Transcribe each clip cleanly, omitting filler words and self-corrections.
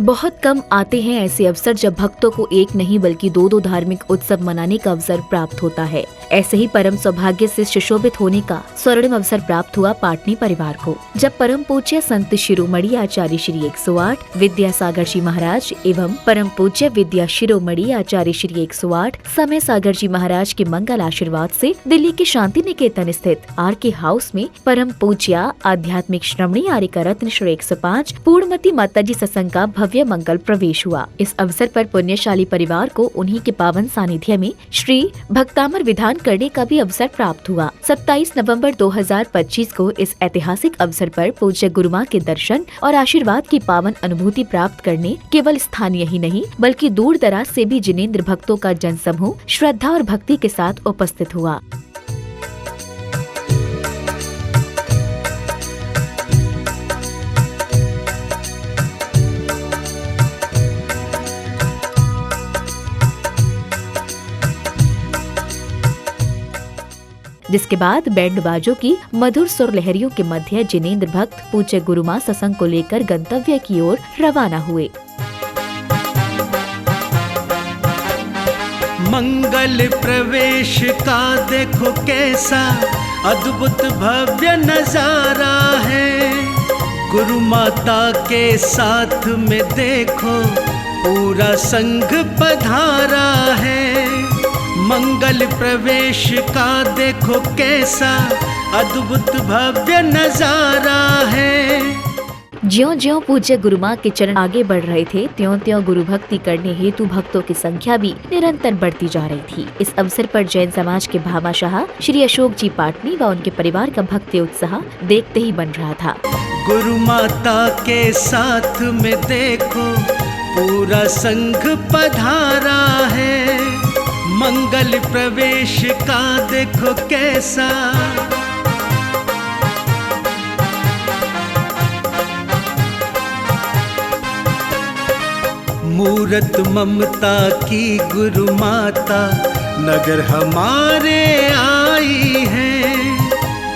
बहुत कम आते हैं ऐसे अवसर जब भक्तों को एक नहीं बल्कि दो धार्मिक उत्सव मनाने का अवसर प्राप्त होता है। ऐसे ही परम सौभाग्य से सुशोभित होने का स्वर्णिम अवसर प्राप्त हुआ पाटनी परिवार को, जब परम पूज्य संत शिरोमणि आचार्य श्री 108 विद्यासागर जी महाराज एवं परम पूज्य विद्या शिरोमणि आचार्य श्री 108 समय सागर जी महाराज के मंगल आशीर्वाद से दिल्ली के शांति निकेतन स्थित RK हाउस में परम पूज्य आध्यात्मिक श्रमणी आर्य रत्न श्री 105 पूर्णमती माता जी सत्संग का भव्य मंगल प्रवेश हुआ। इस अवसर पर पुण्यशाली परिवार को उन्हीं के पावन सानिध्य में श्री भक्तामर विधान करने का भी अवसर प्राप्त हुआ। 27 नवंबर 2025 को इस ऐतिहासिक अवसर पर पूज्य गुरु मां के दर्शन और आशीर्वाद की पावन अनुभूति प्राप्त करने केवल स्थानीय ही नहीं बल्कि दूर दराज से भी जिनेंद्र भक्तों का जनसमूह श्रद्धा और भक्ति के साथ उपस्थित हुआ। जिसके बाद बैंड बाजों की मधुर सुर लहरियों के मध्य जिनेंद्र भक्त पूज्य गुरु मां सत्संग को लेकर गंतव्य की ओर रवाना हुए। मंगल प्रवेश का देखो कैसा अद्भुत भव्य नजारा है। गुरु माता के साथ में देखो पूरा संघ पधारा है। मंगल प्रवेश का देखो कैसा अद्भुत भव्य नजारा है। ज्यों ज्यों पूज्य गुरु मां के चरण आगे बढ़ रहे थे, त्यों त्यों गुरु भक्ति करने हेतु भक्तों की संख्या भी निरंतर बढ़ती जा रही थी। इस अवसर पर जैन समाज के भामाशाह श्री अशोक जी पाटनी व उनके परिवार का भक्ति उत्साह देखते ही बन रहा था। गुरु माता के साथ में देखो पूरा संघ पधारा है। मंगल प्रवेश का देखो कैसा मूरत ममता की गुरु माता नगर हमारे आई है।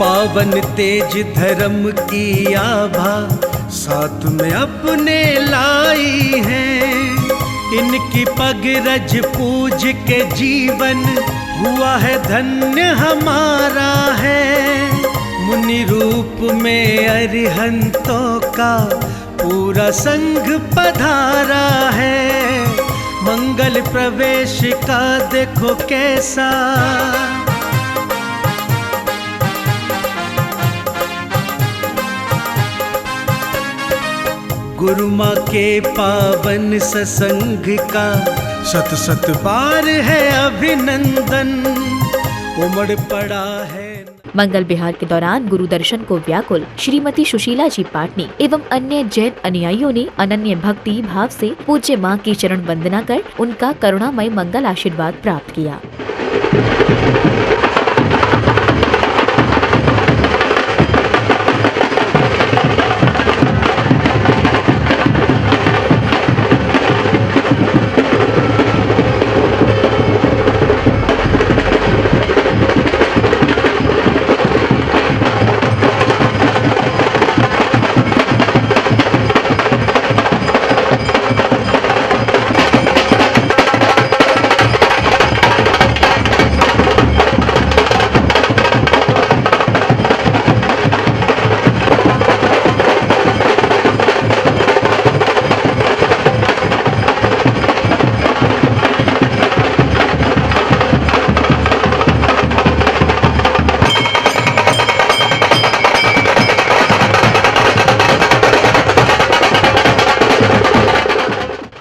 पावन तेज धर्म की आभा साथ में अपने लाई है। इनकी पग रज पूज के जीवन हुआ है धन्य हमारा है। मुनि रूप में अरिहंतों का पूरा संघ पधारा है। मंगल प्रवेश का देखो कैसा गुरु माँ के पावन सत्संग का सत सत बार है अभिनंदन उमड़ पड़ा है। मंगल विहार के दौरान गुरु दर्शन को व्याकुल श्रीमती सुशीला जी पाटनी एवं अन्य जैन अनुयायियों ने अनन्य भक्ति भाव से पूज्य मां की चरण वंदना कर उनका करुणामय मंगल आशीर्वाद प्राप्त किया।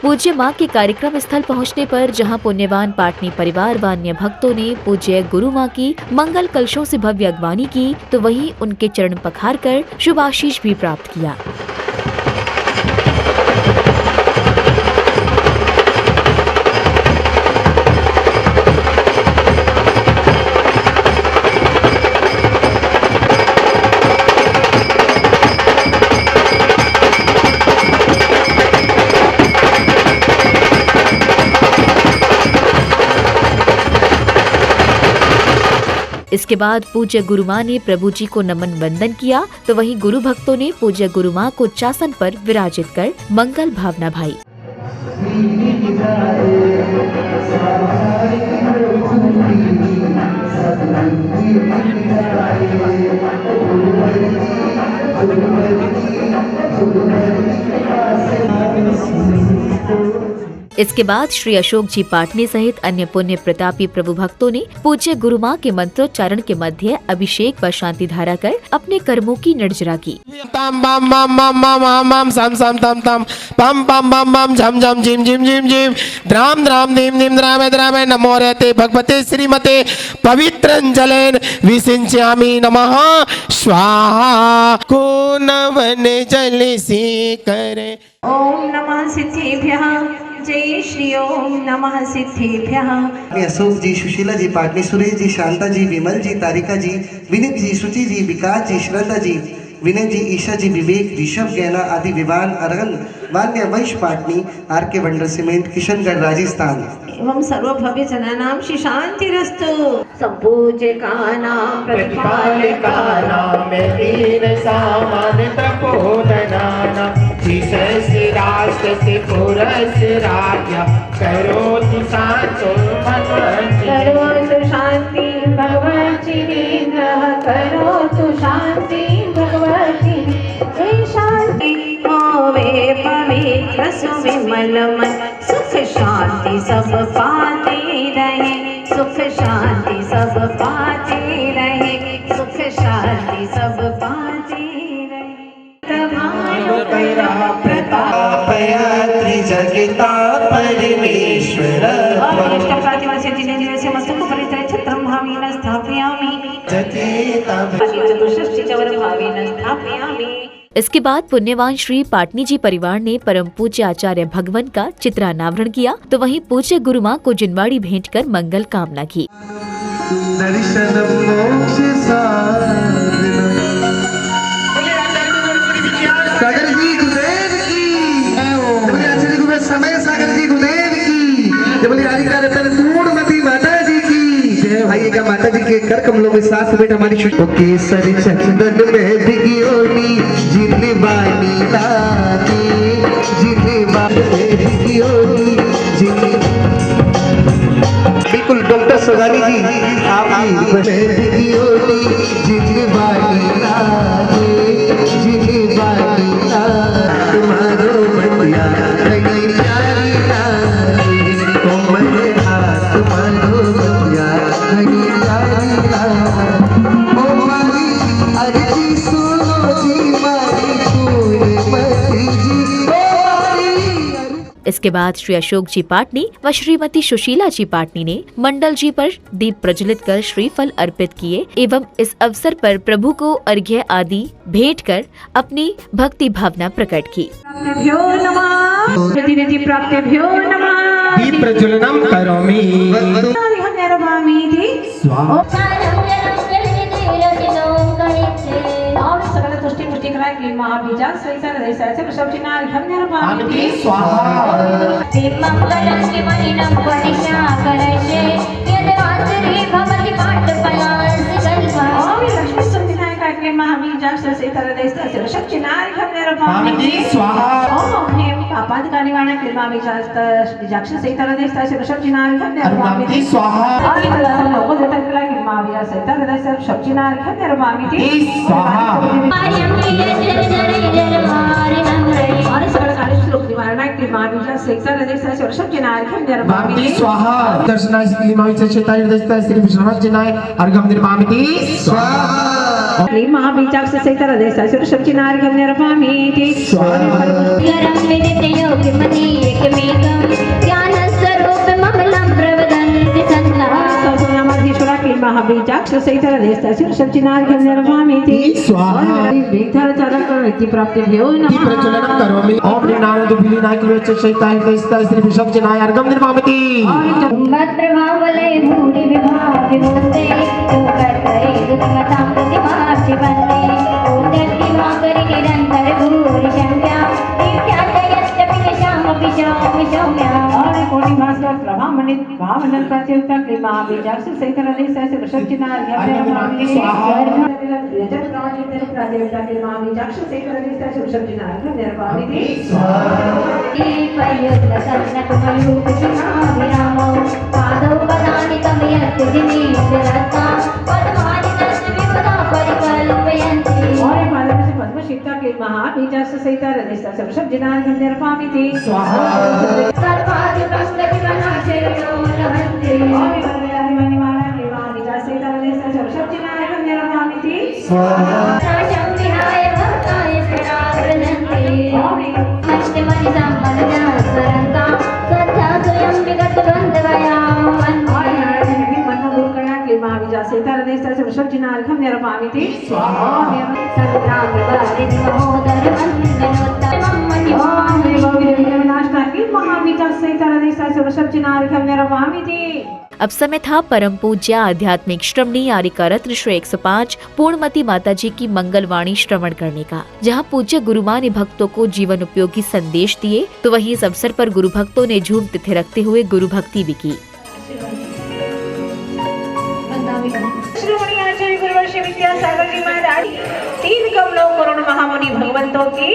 पूज्य मां के कार्यक्रम स्थल पहुंचने पर जहां पुण्यवान पाटनी परिवार व अन्य भक्तों ने पूज्य गुरु मां की मंगल कलशों से भव्य अगवानी की, तो वहीं उनके चरण पखार कर शुभ आशीष भी प्राप्त किया। इस इसके बाद पूज्य गुरु माँ ने प्रभु जी को नमन वंदन किया तो वहीं गुरु भक्तों ने पूज्य गुरु माँ को चासन पर विराजित कर मंगल भावना भाई। इसके बाद श्री अशोक जी पाटनी सहित अन्य पुण्य प्रतापी प्रभु भक्तों ने पूज्य गुरु माँ के मंत्रोच्चारण के मध्य अभिषेक व शांति धारा कर अपने कर्मों की निर्जरा की। तम बम बम बम बम हम हम सम सम तम तम पम पम बम बम झम झम झिम झिम झिम झिम द्राम द्राम धीम धीम द्रामे द्रामे नमो रहते भगवते श्रीमते पवित्रंजलेन विसिंच्यामि नमः स्वाहा को नवन जल से करे। ओम नमः सिद्धेभ्यः जय श्री ओम नमः सिद्धेभ्यः। अशोक जी, सुशीला जी, पाटनी सुरेश जी, शांता जी, विमल जी, तारिका जी, विनीत जी, शुचि जी, विकास जी, श्रद्धा जी, विनय जी, ईशा जी, विवेक, ऋषभ, गैना आदि विवान अरहन मान्य वंश पाटनी आर के वंडर सीमेंट किशनगढ़ राजस्थान एवं सर्वभव्य जनानां श्री शांतिरस्तु। संपूज्यकानां प्रतिपालकानां वीर सामान तपोधनानां श्री राष्ट्र से पुरस राज्य करोतु शांतो भगवती करोतु शांति भगवती करोतु शांति भगवती जय शांति होवे पवित्र सुविमल मन सुख शांति सब पाते रहे सुख शांति सब पाते रहे सुख शांति सब पाते रहे। तमारो तेरा प्रताप त्रिजगता परमेश्वर अष्टप्रातिमस्य दिनदिनस्य मस्तक परितरे छत्रं भावेन स्थापयामि चतुष्षष्टि चवर भावेन स्थापयामि। इसके बाद पुण्यवान श्री पाटनी जी परिवार ने परम पूज्य आचार्य भगवन का चित्रानावरण किया तो वहीं पूज्य गुरु माँ को जिनवाड़ी भेंट कर मंगल कामना की। दर्शन मोक्ष साधना सागर जी गुरुदेव की, आचार्य गुरु समय सागर जी गुरुदेव की, जब बोली राधिका रतन पूर्णमती माता जी की। आइएगा माता जी के कर कमलों में साथ समेत हमारी केसरी चंदन में भिगियोनी जितनी बानी लागे जितनी बानी भिगियोनी जितनी। बिल्कुल डॉक्टर सुगानी जी आपकी भिगियोनी जितनी बानी लागे जितनी बानी लागे तुम्हारो बंदिया रंगी प्यारी लागे कोमल हाथ तुम्हारो बंदिया रंगी प्यारी लागे ओ मारी अर्जी सुनो जी मारी फूल मती जी ओ मारी। इसके बाद श्री अशोक जी पाटनी व श्रीमती सुशीला जी पाटनी ने मंडल जी पर दीप प्रज्वलित कर श्रीफल अर्पित किए एवं इस अवसर पर प्रभु को अर्घ्य आदि भेंट कर अपनी भक्ति भावना प्रकट की। प्राप्तेभ्यो नमः प्रतिनिधि प्राप्तेभ्यो नमः दीप प्रज्वलनम करोमि निर्वामीति स्वाहा और सकल तुष्टि पुष्टि करा की महाबीजा सहित रहिसाचे सब चिनार हम निर्वामीति स्वाहा मंगलम के मनिनम परिक्षा करैसे यदवाचरे भवति पाठफलास्य कल्पा और लक्ष्मी संविनायक के महाबीजा सहित रहिसाचे सब चिनार हम निर्वामीति स्वाहा ओम हेम पापादका निवारण के महाबीजा जाक्ष सहित रहिसाचे सब चिनार हम निर्वामीति स्वाहा और लोगों जतन करा की महाबीजा सहित रहिसाचे सब चिनार हम निर्वामीति स्वाहा आर्यं जय जय जय मारे नमरे और सकल कार्य श्लोक निवारण के महाबीजा सहित रहिसाचे सब चिनार हम निर्वामीति स्वाहा दर्शनाय श्री माविचे चेताय दस्ता श्री विश्वनाथ जिनाय अर्घम निर्मामिति स्वाहा श्री महाबीजाक्ष सहित रहिसाचे सब चिनार हम निर्वामीति गरं विदिते योगिमति एकमेकं ज्ञानस्वरूप ममलं प्रवदन्ति सन्नः सर्वनामाधीश्वरा के महाबीजाक्ष सहित रहिसाचे सब चिनार हम निर्वामीति स्वाहा विद्या चालक व्यक्ति प्राप्तेभ्यो दीप नमः प्रज्वलनम करोमि ओम ऋणानंद विलीनाय कृवेच चैताय दस्ता श्री विश्व जिनाय अर्घम निर्मामिति भद्रभावले भूरि विभाति मुक्ते कर्तये दुर्मतां प्रतिभाति वन्दे ॐ दत्तिमाकरि निरन्तर भूरि शङ्क्या नित्याचयश्च पिशामपि सौम्या और कोटि भास्कर प्रभामणित भावनल प्रतियोगिता के महाबीजाक्ष सहित हृदय सहस्र वृषभ चिन्ह अन्नपूर्णांति स्वाहा। यजन प्राणितेन प्रादेवता के महाबीजाक्ष सहित हृदय सहस्र वृषभ चिन्ह निर्वामिति दीपयुक्तकर्णकुमयूपचिनाभिरामौ पादौ पदानि कमयत्यजिनेन्द्ररत्ना पद्मानि दशविपदा परिकल्पयन्ति और पादम से पद्म शिक्षा के महाबीजाक्ष सहित हृदय सहस्र वृषभ चिन्ह निर्वामिति स्वाहा। सर्वादिवंशविवनाशयो लभन्ते और वरदयादिवानिवाणा के महाबीजाक्ष सहित हृदय सहस्र वृषभ चिन्ह निर्वामिति राजं विहाय भक्ताय शरावृणन्ते मध्यमनि सम्पन्नजनस्वरन्ता सद्या स्वयं विगतबन्धवयां वन्दे महाबीजाक्ष सहित हृदय सहस्र वृषभ चिन्ह निर्वामिति अब समय था परम पूज्य आध्यात्मिक श्रमणी आरिका रत्न श्री 105 पूर्णमती माता जी की मंगलवाणी श्रवण करने का, जहां पूज्य गुरुमां ने भक्तों को जीवन उपयोगी संदेश दिए, तो वहीं इस अवसर पर गुरु भक्तों ने झूम तिथि रखते हुए गुरु भक्ति भी की। श्रीमणी आचार्य गुरुवर्षी विद्यासागर जी महाराज 3 कमलों करुण महामुनि भगवंतों की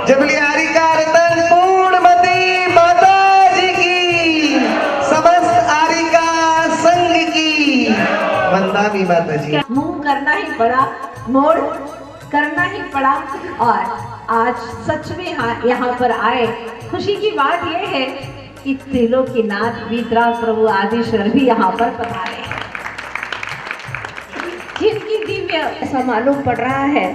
जबली आरिका रतन पूर्णमती माता जी की, समस्त आरिका संघ की वंदना माता जी। मुंह करना ही पड़ा, मोड़ करना ही पड़ा और आज सच में यहाँ पर आए। खुशी की बात यह है कि त्रिलोकीनाथ वीतराग प्रभु आदिश्वर भी यहाँ पर पधारे हैं, जिनकी दिव्य ऐसा मालूम पड़ रहा है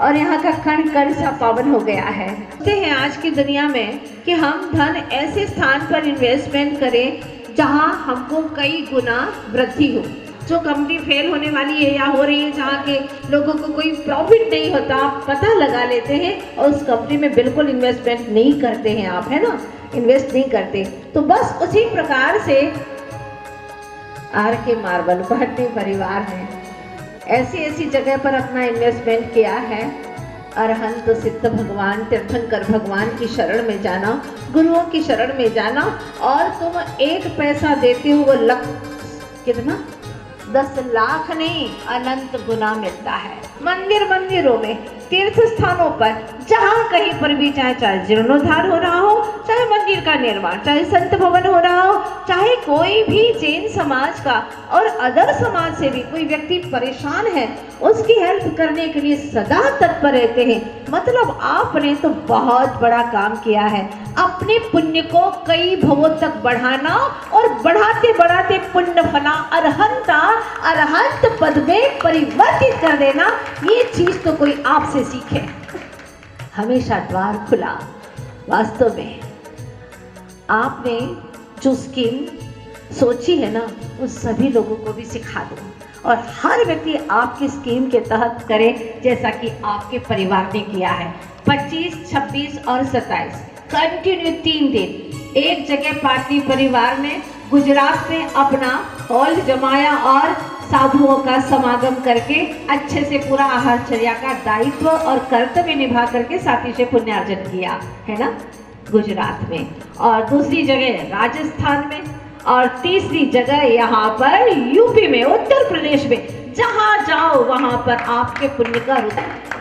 और यहाँ का कण कण सा पावन हो गया है। कहते हैं आज की दुनिया में कि हम धन ऐसे स्थान पर इन्वेस्टमेंट करें जहाँ हमको कई गुना वृद्धि हो। जो कंपनी फेल होने वाली है या हो रही है, जहाँ के लोगों को कोई प्रॉफिट नहीं होता, आप पता लगा लेते हैं और उस कंपनी में बिल्कुल इन्वेस्टमेंट नहीं करते हैं आप, है ना, इन्वेस्ट नहीं करते। तो बस उसी प्रकार से आर के मार्बल भट्टी परिवार ने ऐसी ऐसी जगह पर अपना इन्वेस्टमेंट किया है। अरहंत सिद्ध भगवान तीर्थंकर भगवान की शरण में जाना, गुरुओं की शरण में जाना और तुम 1 पैसा देते हो वो कितना 10 लाख नहीं, अनंत गुना मिलता है। मंदिरों में, तीर्थ स्थानों पर, जहाँ कहीं पर भी चाहे जीर्णोद्धार हो रहा हो, चाहे मंदिर का निर्माण, चाहे संत भवन हो रहा हो, चाहे कोई भी जैन समाज का और अदर समाज से भी कोई व्यक्ति परेशान है, उसकी हेल्प करने के लिए सदा तत्पर रहते हैं। मतलब आपने तो बहुत बड़ा काम किया है, अपने पुण्य को कई भवों तक बढ़ाना और बढ़ाते बढ़ाते पुण्य फला अरहंत पद में परिवर्तित कर देना, ये चीज तो कोई आपसे सीखे। हमेशा द्वार खुला। वास्तव में आपने जो स्कीम सोची है ना, उस सभी लोगों को भी सिखा दो और हर व्यक्ति आपकी स्कीम के तहत करे, जैसा कि आपके परिवार ने किया है। 25, 26 और 27 कंटिन्यू 3 दिन एक जगह पाटनी परिवार ने गुजरात में अपना हॉल जमाया और साधुओं का समागम करके अच्छे से पूरा आहारचर्या का दायित्व और कर्तव्य निभा करके साथी से पुण्यार्जन किया है ना, गुजरात में। और दूसरी जगह राजस्थान में और तीसरी जगह यहाँ पर यूपी में, उत्तर प्रदेश में। जहाँ जाओ वहाँ पर आपके पुण्य का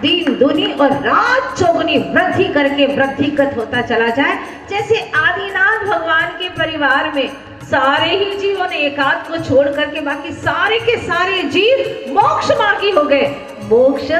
दिन दुनी और रात चौगुनी वृद्धि करके वृद्धिगत होता चला जाए। जैसे आदिनाथ भगवान के परिवार में सारे ही जीवों ने एकाध को छोड़ करके बाकी सारे के सारे जीव मोक्ष मार्गी हो गए, मोक्ष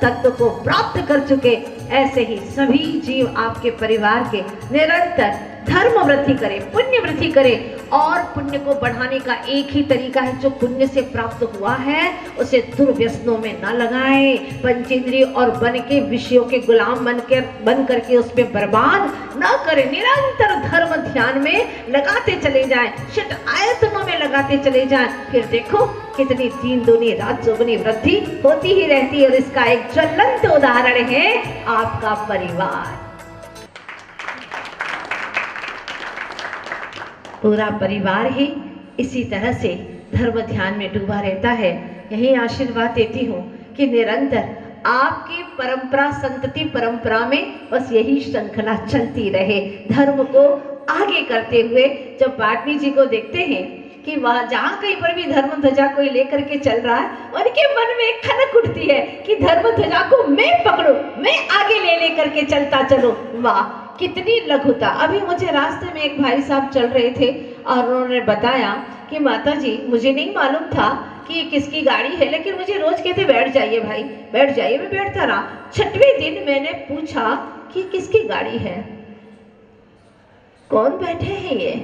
तत्व को प्राप्त कर चुके। ऐसे ही सभी जीव आपके परिवार के निरंतर धर्म वृद्धि करे, पुण्य वृद्धि करे। और पुण्य को बढ़ाने का एक ही तरीका है, जो पुण्य से प्राप्त हुआ है उसे दुर्व्यसनों में न लगाए, पंचेंद्रिय और बन के विषयों के गुलाम बन करके उसमें बर्बाद न करे। निरंतर धर्म ध्यान में लगाते चले जाएं, षट आयतनों में लगाते चले जाएं, फिर देखो कितनी दिन दूनी रात चौगुनी वृद्धि होती ही रहती है। और इसका एक ज्वलंत उदाहरण है आपका परिवार। पूरा परिवार ही इसी तरह से धर्म ध्यान में डूबा रहता है। यही आशीर्वाद देती हूँ कि निरंतर आपकी परंपरा, संतति परंपरा में बस यही श्रृंखला चलती रहे, धर्म को आगे करते हुए। जब पाटनी जी को देखते हैं कि वहाँ जहाँ कहीं पर भी धर्म ध्वजा कोई लेकर के चल रहा है, उनके मन में एक खनक उठती है कि धर्म ध्वजा को मैं पकड़ूं, मैं आगे ले करके चलता चलूं। वाह, कितनी लघुता। अभी मुझे रास्ते में एक भाई साहब चल रहे थे और उन्होंने बताया कि माता जी, मुझे नहीं मालूम था कि ये किसकी गाड़ी है, लेकिन मुझे रोज कहते बैठ जाइए भाई, बैठ जाइए। मैं बैठता रहा। 6वें दिन मैंने पूछा कि किसकी गाड़ी है, कौन बैठे हैं ये?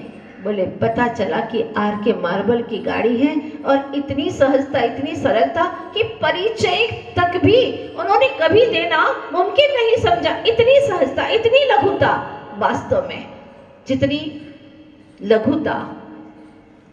बोले पता चला कि RK मार्बल की गाड़ी है। और इतनी सहजता, इतनी सरलता कि परिचय तक भी उन्होंने कभी देना मुमकिन नहीं समझा। इतनी सहजता, इतनी लघुता। वास्तव में जितनी लघुता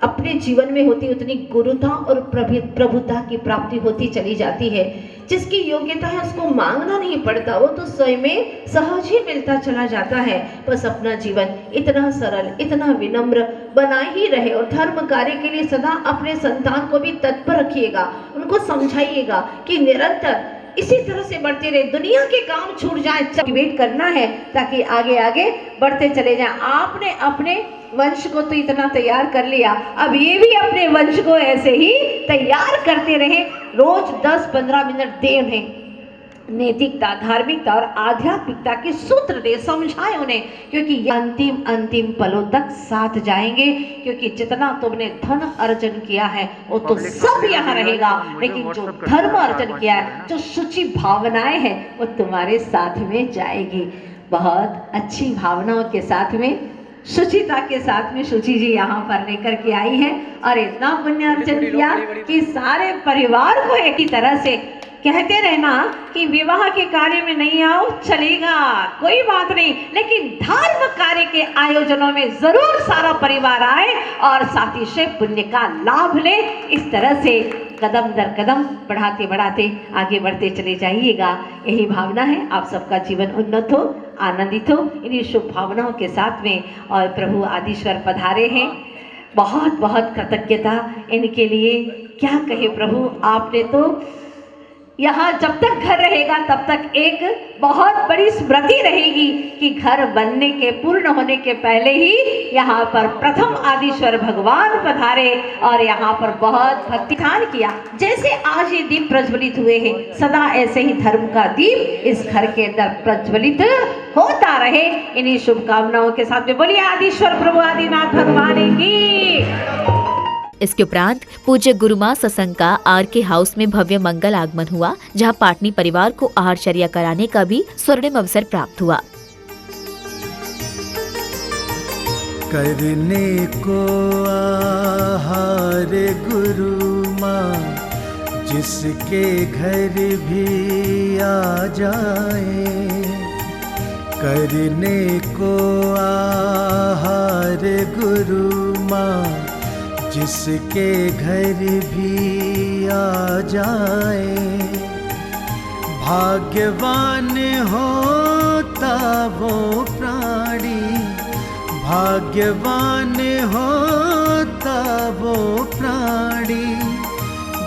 अपने जीवन में होती, उतनी गुरुता और प्रभुता की प्राप्ति होती चली जाती है। जिसकी योग्यता है उसको मांगना नहीं पड़ता, वो तो स्वयं में सहज ही मिलता चला जाता है। बस अपना जीवन इतना सरल, इतना विनम्र बना ही रहे और धर्म कार्य के लिए सदा अपने संतान को भी तत्पर रखिएगा। उनको समझाइएगा कि निरंतर इसी तरह से बढ़ते रहे, दुनिया के काम छूट जाए। वेट करना है ताकि आगे आगे बढ़ते चले जाएं। आपने अपने वंश को तो इतना तैयार कर लिया, अब ये भी अपने वंश को ऐसे ही तैयार करते रहे। रोज 10-15 मिनट दे उन्हें नैतिकता, धार्मिकता और आध्यात्मिकता के सूत्र दे, समझाए उन्हें, क्योंकि ये अंतिम पलों तक साथ जाएंगे। क्योंकि जितना तुमने धन अर्जन किया है वो तो सब यहाँ रहेगा, लेकिन जो धर्म अर्जन किया है, जो शुचि भावनाएं हैं, वो तुम्हारे साथ में जाएगी। बहुत अच्छी भावनाओं के साथ में, शुचिता के साथ में शुचि जी यहाँ पर लेकर के आई है और इतना पुण्य अर्जन किया कि सारे परिवार को एक ही तरह से कहते रहना कि विवाह के कार्य में नहीं आओ चलेगा, कोई बात नहीं, लेकिन धर्म कार्य के आयोजनों में जरूर सारा परिवार आए और साथी से पुण्य का लाभ ले। इस तरह से कदम दर कदम बढ़ाते बढ़ाते आगे बढ़ते चले जाइएगा। यही भावना है। आप सबका जीवन उन्नत हो, आनंदित हो, इन्हीं शुभ भावनाओं के साथ में। और प्रभु आदिश्वर पधारे हैं, बहुत बहुत कृतज्ञता इनके लिए। क्या कहे प्रभु, आपने तो यहाँ जब तक घर रहेगा तब तक एक बहुत बड़ी स्मृति रहेगी कि घर बनने के, पूर्ण होने के पहले ही यहाँ पर प्रथम आदिश्वर भगवान पधारे और यहाँ पर बहुत भक्तिदान किया। जैसे आज ये दीप प्रज्वलित हुए हैं, सदा ऐसे ही धर्म का दीप इस घर के अंदर प्रज्वलित होता रहे। इन्हीं शुभकामनाओं के साथ में बोलिए आदिश्वर प्रभु आदिनाथ भगवान की। इसके उपरांत पूज्य गुरुमा सत्संग का RK हाउस में भव्य मंगल आगमन हुआ, जहां पाटनी परिवार को आहारचर्या कराने का भी स्वर्णिम अवसर प्राप्त हुआ। करने को आहार गुरु माँ, जिसके घर भी आ जाए। करने को आहार गुरु माँ, जिसके घर भी आ जाए। भाग्यवान होता वो प्राणी, भाग्यवान होता वो प्राणी,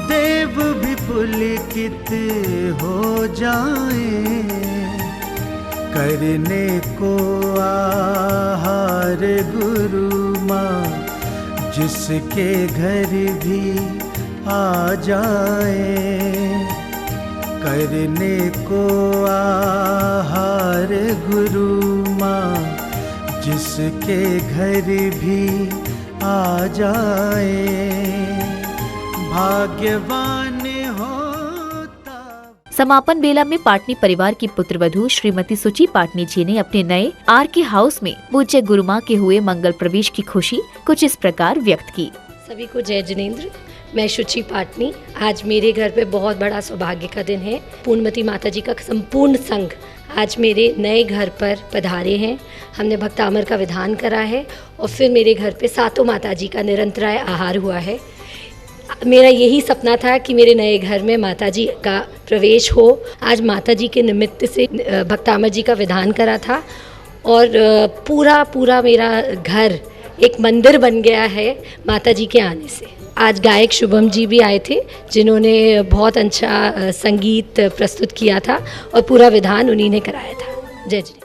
देव भी पुलकित हो जाए। करने को आहार गुरु माँ, जिसके घर भी आ जाए। करने को आहार गुरु माँ, जिसके घर भी आ जाए। भाग्यवान होता। समापन बेला में पाटनी परिवार की पुत्रवधू श्रीमती सुची पाटनी जी ने अपने नए RK हाउस में पूज्य गुरुमा के हुए मंगल प्रवेश की खुशी कुछ इस प्रकार व्यक्त की। सभी को जय जिनेंद्र। मैं शुचि पाटनी। आज मेरे घर पे बहुत बड़ा सौभाग्य का दिन है। पूर्णमती माता जी का संपूर्ण संघ आज मेरे नए घर पर पधारे हैं। हमने भक्तामर का विधान करा है और फिर मेरे घर पे सातों माता जी का निरंतराय आहार हुआ है। मेरा यही सपना था कि मेरे नए घर में माता जी का प्रवेश हो। आज माता जी के निमित्त से भक्तामर जी का विधान करा था और पूरा मेरा घर एक मंदिर बन गया है माता जी के आने से। आज गायक शुभम जी भी आए थे, जिन्होंने बहुत अच्छा संगीत प्रस्तुत किया था और पूरा विधान उन्हीं ने कराया था। जय जय।